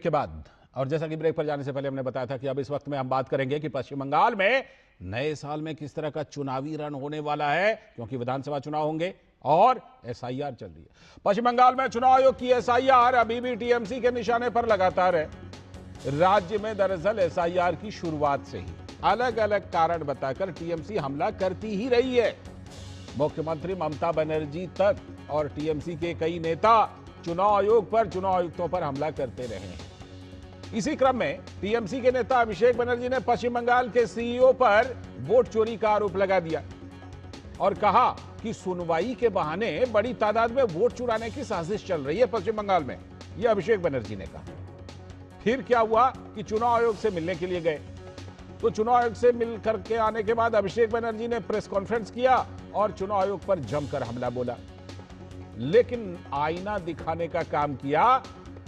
के बाद और जैसा कि ब्रेक पर जाने से पहले हमने बताया था कि अब इस वक्त में हम बात करेंगे कि पश्चिम बंगाल में नए साल में किस तरह का चुनावी रण होने वाला है, क्योंकि विधानसभा चुनाव होंगे और एसआईआर चल रही है। पश्चिम बंगाल में चुनाव आयोग की एसआईआर अभी भी टीएमसी के निशाने पर लगातार है। राज्य में दरअसल एसआईआर की शुरुआत से ही अलग अलग कारण बताकर टीएमसी हमला करती ही रही है। मुख्यमंत्री ममता बनर्जी तक और टीएमसी के कई नेता चुनाव आयोग पर, चुनाव आयुक्तों पर हमला करते रहे हैं। इसी क्रम में टीएमसी के नेता अभिषेक बनर्जी ने पश्चिम बंगाल के सीईओ पर वोट चोरी का आरोप लगा दिया और कहा कि सुनवाई के बहाने बड़ी तादाद में वोट चुराने की साजिश चल रही है पश्चिम बंगाल में, यह अभिषेक बनर्जी ने कहा। फिर क्या हुआ कि चुनाव आयोग से मिलने के लिए गए, तो चुनाव आयोग से मिल करके आने के बाद अभिषेक बनर्जी ने प्रेस कॉन्फ्रेंस किया और चुनाव आयोग पर जमकर हमला बोला। लेकिन आईना दिखाने का काम किया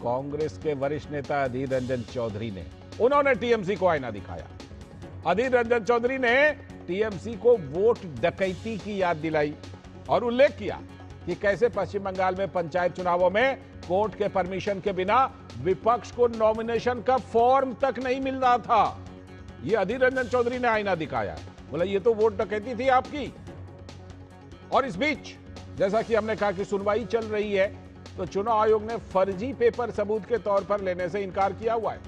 कांग्रेस के वरिष्ठ नेता अधीर रंजन चौधरी ने। उन्होंने टीएमसी को आईना दिखाया। अधीर रंजन चौधरी ने टीएमसी को वोट डकैती की याद दिलाई और उल्लेख किया कि कैसे पश्चिम बंगाल में पंचायत चुनावों में कोर्ट के परमिशन के बिना विपक्ष को नॉमिनेशन का फॉर्म तक नहीं मिल रहा था। यह अधीर रंजन चौधरी ने आईना दिखाया। बोला ये तो वोट डकैती थी आपकी। और इस बीच जैसा कि हमने कहा कि सुनवाई चल रही है, तो चुनाव आयोग ने फर्जी पेपर सबूत के तौर पर लेने से इनकार किया हुआ है।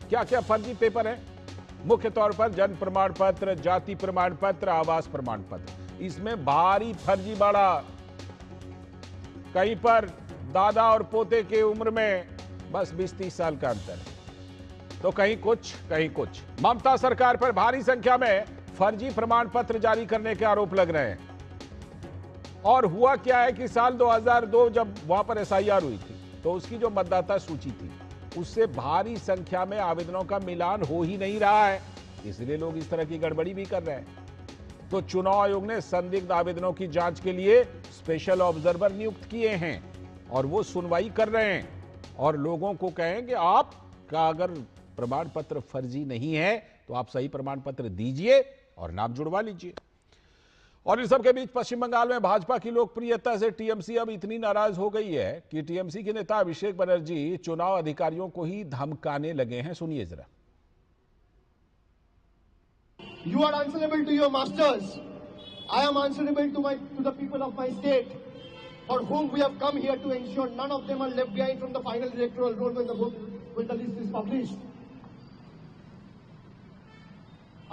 क्या क्या फर्जी पेपर है? मुख्य तौर पर जन्म प्रमाण पत्र, जाति प्रमाण पत्र, आवास प्रमाण पत्र। इसमें भारी फर्जीवाड़ा। कहीं पर दादा और पोते के उम्र में बस 20-30 साल का अंतर है, तो कहीं कुछ कहीं कुछ। ममता सरकार पर भारी संख्या में फर्जी प्रमाण पत्र जारी करने के आरोप लग रहे हैं। और हुआ क्या है कि साल 2002 जब वहां पर एसआईआर हुई थी, तो उसकी जो मतदाता सूची थी उससे भारी संख्या में आवेदनों का मिलान हो ही नहीं रहा है, इसलिए लोग इस तरह की गड़बड़ी भी कर रहे हैं। तो चुनाव आयोग ने संदिग्ध आवेदनों की जांच के लिए स्पेशल ऑब्जर्वर नियुक्त किए हैं और वो सुनवाई कर रहे हैं और लोगों को कहें कि आपका अगर प्रमाण पत्र फर्जी नहीं है तो आप सही प्रमाण पत्र दीजिए और नाम जुड़वा लीजिए। और इन सब के बीच पश्चिम बंगाल में भाजपा की लोकप्रियता से टीएमसी अब इतनी नाराज हो गई है कि टीएमसी के नेता अभिषेक बनर्जी चुनाव अधिकारियों को ही धमकाने लगे हैं। सुनिए जरा। You are answerable to your masters. I am answerable to the people of my state, for whom we have come here to ensure none of them are left behind from the final electoral roll when the list is published.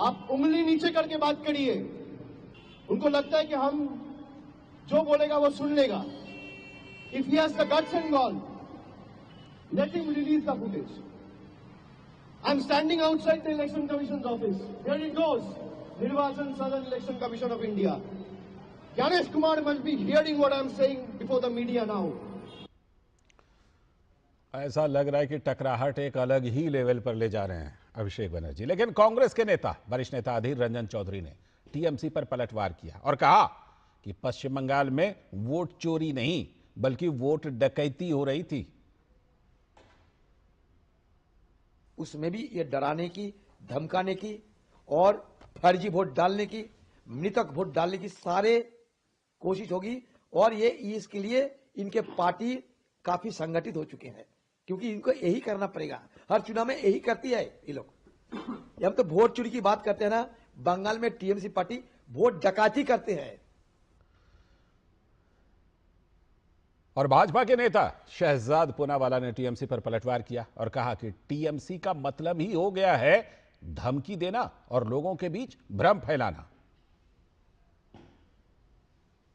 आप उंगली नीचे करके बात करिए। उनको लगता है कि हम जो बोलेगा वो सुन लेगा। If he has the guts and gall, let him release the footage. I'm standing outside the Election Commission's office. Here it goes. Nirvachan Southern Election Commission of India. Ganesh Kumar must be hearing what I'm saying before the media now. ऐसा लग रहा है कि टकराहट एक अलग ही level पर ले जा रहे हैं अभिषेक बनर्जी। लेकिन कांग्रेस के नेता, वरिष्ठ नेता अधीर रंजन चौधरी ने टीएमसी पर पलटवार किया और कहा कि पश्चिम बंगाल में वोट चोरी नहीं बल्कि वोट डकैती हो रही थी। उसमें भी ये डराने की, धमकाने की और फर्जी वोट डालने की, मृतक वोट डालने की सारे कोशिश होगी। और ये इसके लिए इनके पार्टी काफी संगठित हो चुके हैं, क्योंकि इनको यही करना पड़ेगा। हर चुनाव में यही करती है ये लोग। हम तो वोट चोरी की बात करते हैं ना, बंगाल में टीएमसी पार्टी वोट डकैती करते हैं। और भाजपा के नेता शहजाद पूनावाला ने टीएमसी पर पलटवार किया और कहा कि टीएमसी का मतलब ही हो गया है धमकी देना और लोगों के बीच भ्रम फैलाना।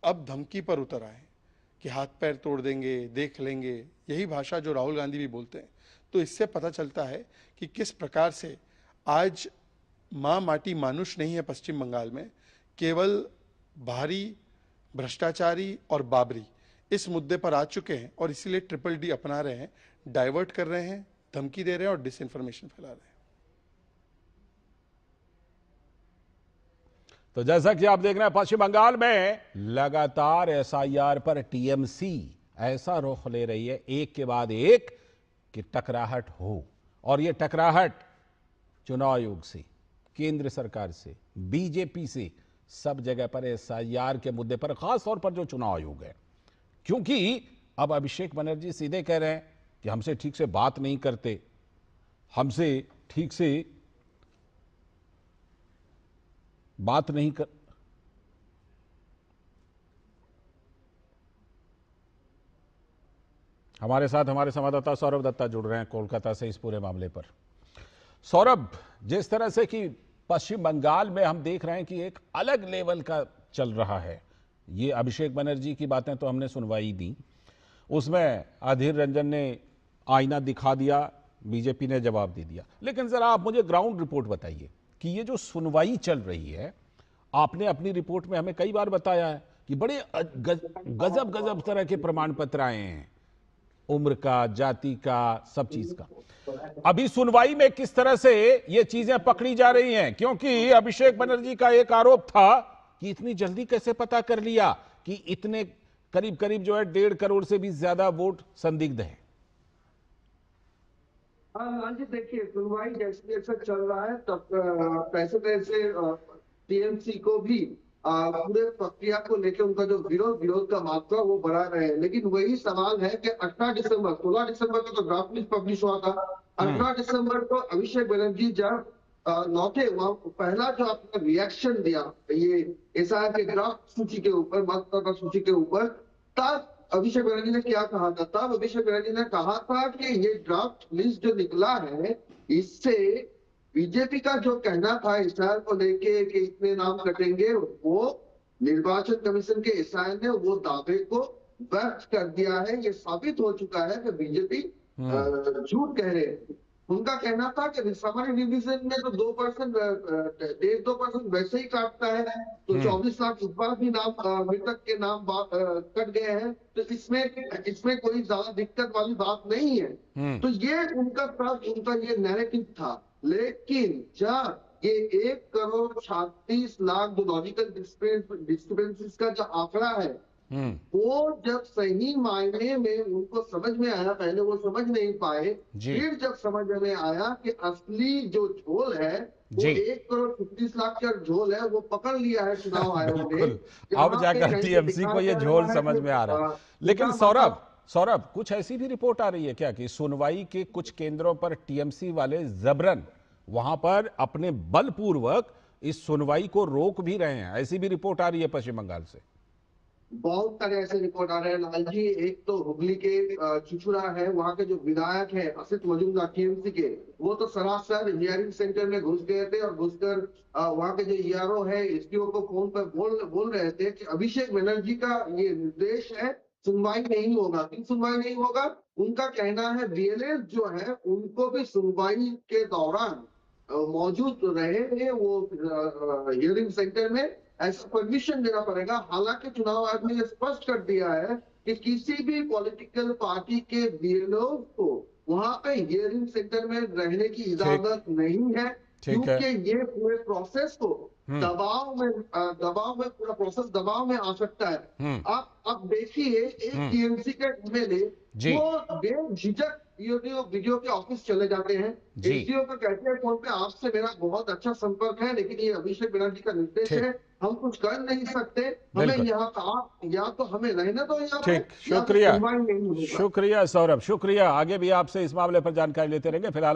अब धमकी पर उतर आए कि हाथ पैर तोड़ देंगे, देख लेंगे, यही भाषा जो राहुल गांधी भी बोलते हैं। तो इससे पता चलता है कि किस प्रकार से आज मां माटी मानुष नहीं है पश्चिम बंगाल में, केवल भारी भ्रष्टाचारी और बाबरी इस मुद्दे पर आ चुके हैं और इसीलिए ट्रिपल डी अपना रहे हैं, डाइवर्ट कर रहे हैं, धमकी दे रहे हैं और डिसइंफॉर्मेशन फैला रहे हैं। तो जैसा कि आप देख रहे हैं पश्चिम बंगाल में लगातार एसआईआर पर टीएमसी ऐसा रुख ले रही है एक के बाद एक कि टकराहट हो। और यह टकराहट चुनाव आयोग से, केंद्र सरकार से, बीजेपी से, सब जगह पर एसआईआर के मुद्दे पर, खास तौर पर जो चुनाव आयोग है, क्योंकि अब अभिषेक बनर्जी सीधे कह रहे हैं कि हमसे ठीक से बात नहीं करते, हमसे ठीक से बात नहीं कर। हमारे साथ हमारे संवाददाता सौरभ दत्ता जुड़ रहे हैं कोलकाता से इस पूरे मामले पर। सौरभ, जिस तरह से कि पश्चिम बंगाल में हम देख रहे हैं कि एक अलग लेवल का चल रहा है, ये अभिषेक बनर्जी की बातें तो हमने सुनवाई दी, उसमें अधीर रंजन ने आईना दिखा दिया, बीजेपी ने जवाब दे दिया, लेकिन जरा आप मुझे ग्राउंड रिपोर्ट बताइए कि ये जो सुनवाई चल रही है, आपने अपनी रिपोर्ट में हमें कई बार बताया है कि बड़े गजब गजब तरह के प्रमाण पत्र आए हैं, उम्र का, जाति का, सब चीज का। अभी सुनवाई में किस तरह से ये चीजें पकड़ी जा रही हैं? क्योंकि अभिषेक बनर्जी का एक आरोप था कि इतनी जल्दी कैसे पता कर लिया कि इतने करीब करीब जो है 1.5 करोड़ से भी ज्यादा वोट संदिग्ध हैं। हाँ जी, देखिए सुनवाई जैसे जैसे चल रहा है तब तैसे तैसे टीएमसी को भी पूरे प्रक्रिया को लेकर उनका जो विरोध का मात्रा वो बढ़ा रहे हैं। लेकिन वही सवाल है कि 16 दिसंबर को तो ड्राफ्ट लिस्ट पब्लिश हुआ था। 18 दिसंबर को अभिषेक बनर्जी जब लौटे, वहां पहला जो आपने रिएक्शन दिया ये एसआईआर के ड्राफ्ट सूची के ऊपर, मतदाता सूची के ऊपर, तब अभिषेक बनर्जी ने क्या कहा था? तब अभिषेक बनर्जी ने कहा था कि ये ड्राफ्ट लिस्ट जो निकला है, इससे बीजेपी का जो कहना था एसआईआर को लेके कि इतने नाम कटेंगे, वो निर्वाचन कमीशन के एसआईआर ने वो दावे को व्यक्त कर दिया है। ये साबित हो चुका है कि बीजेपी झूठ कह रहे हैं। उनका कहना था कि सामान्य डिवीजन में तो 2%, 1.5-2% वैसे ही काटता है, तो 24 लाख इस बार भी नाम मृतक के नाम कट गए हैं, तो इसमें कोई ज्यादा दिक्कत वाली बात नहीं है। तो ये उनका ये नैरेटिव था। लेकिन जब ये 1,36,00,000 जो लॉजिकल डिस्क्रिपेंसीज का जो आंकड़ा है, वो जब सही मायने में उनको समझ में आया, पहले वो समझ नहीं पाए, फिर जब समझ में आया कि असली जो झोल है वो 1,36,00,000 का झोल है, वो पकड़ लिया है चुनाव आयोग ने। अब जाकर टीएमसी को ये झोल समझ में आ रहा है। लेकिन सौरभ, कुछ ऐसी भी रिपोर्ट आ रही है क्या कि सुनवाई के कुछ केंद्रों पर टीएमसी वाले जबरन वहां पर अपने बलपूर्वक इस सुनवाई को रोक भी रहे हैं? ऐसी भी रिपोर्ट आ रही है पश्चिम बंगाल से। बहुत सारे ऐसे रिपोर्ट आ रहे हैं लाल जी। एक तो हुगली के चिचुड़ा है, वहाँ के जो विधायक है असित मजूमदार टीएमसी के, वो तो सरासर हियरिंग सेंटर में घुस गए थे और घुसकर वहाँ के जो ईआरओ है, एसडीओ को फोन पर बोल रहे थे कि अभिषेक बनर्जी का ये निर्देश है, सुनवाई नहीं होगा। क्यों सुनवाई नहीं होगा? उनका कहना है बीएलएस जो है उनको भी सुनवाई के दौरान मौजूद रहे वो हियरिंग सेंटर में, ऐसा परमिशन देना पड़ेगा। हालांकि चुनाव आयोग ने स्पष्ट कर दिया है कि किसी भी पॉलिटिकल पार्टी के बीएलओ को वहां पे हियरिंग सेंटर में रहने की इजाजत नहीं है, क्योंकि ये पूरे प्रोसेस को दबाव में पूरा प्रोसेस दबाव में आ सकता है। आप देखिए, एक टीएमसी के एमएलए वो बेझिझक वीडियो के ऑफिस चले जाते हैं, एसडीओ को कहते हैं फोन पे, आपसे मेरा बहुत अच्छा संपर्क है, लेकिन ये अभिषेक बनर्जी का निर्देश है, हम कुछ कर नहीं सकते, हमें यहाँ का या तो हमें रहने दो यहाँ पे, शुक्रिया सौरभ, शुक्रिया। आगे भी आपसे इस मामले पर जानकारी लेते रहेंगे। फिलहाल